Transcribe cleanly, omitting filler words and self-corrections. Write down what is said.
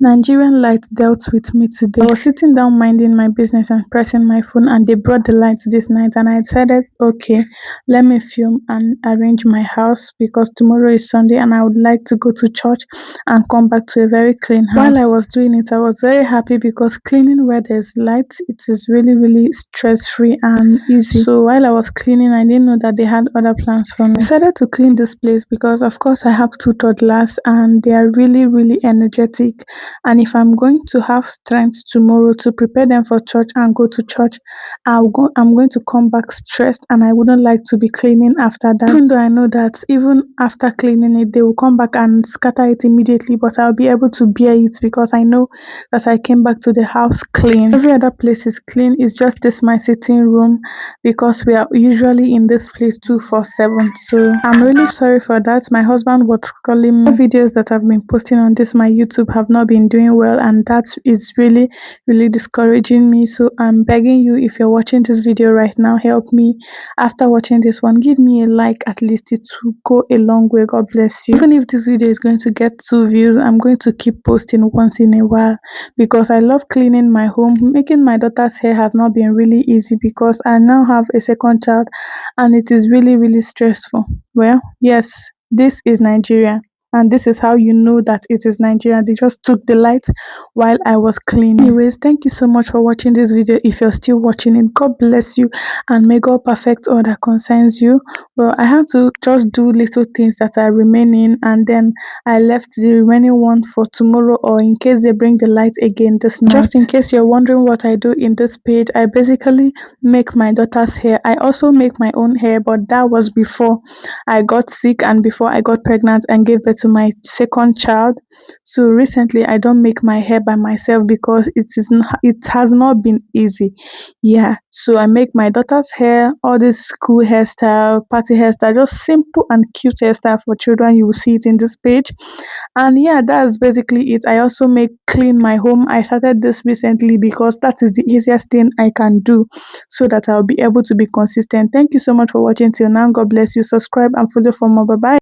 Nigerian light dealt with me today. I was sitting down minding my business and pressing my phone, and they brought the lights this night. And I decided, okay, let me film and arrange my house because tomorrow is Sunday and I would like to go to church and come back to a very clean house. While I was doing it, I was very happy because cleaning where there's light, it is really, really stress free and easy. So while I was cleaning, I didn't know that they had other plans for me. I decided to clean this place because, of course, I have two toddlers and they are really, really energetic. And if I'm going to have strength tomorrow to prepare them for church and go to church, I'm going to come back stressed and I wouldn't like to be cleaning after that. Even though I know that even after cleaning it, they will come back and scatter it immediately, but I'll be able to bear it because I know that I came back to the house clean. Every other place is clean. It's just this my sitting room because we are usually in this place 247. So I'm really sorry for that. My husband was calling me. The videos that I've been posting on this my YouTube have not been doing well, and that is really, really discouraging me. So I'm begging you, if you're watching this video right now, help me. After watching this one, give me a like. At least it will go a long way. God bless you. Even if this video is going to get 2 views, I'm going to keep posting once in a while because I love cleaning my home. Making my daughter's hair has not been really easy because I now have a second child and it is really, really stressful. Well, yes, this is Nigeria. And this is how you know that it is Nigeria. They just took the light while I was cleaning. Anyways, thank you so much for watching this video. If you're still watching it, God bless you and may God perfect all that concerns you. Well, I had to just do little things that are remaining, and then I left the remaining one for tomorrow or in case they bring the light again this night. Just in case you're wondering what I do in this page, I basically make my daughter's hair. I also make my own hair, but that was before I got sick and before I got pregnant and gave birth to my second child. So recently I don't make my hair by myself because it has not been easy. Yeah, so I make my daughter's hair, all this school hairstyle, party hairstyle, just simple and cute hairstyle for children. You will see it in this page. And yeah, that's basically it. I also make clean my home. I started this recently because that is the easiest thing I can do so that I'll be able to be consistent. Thank you so much for watching till now. God bless you. Subscribe and follow for more. Bye bye.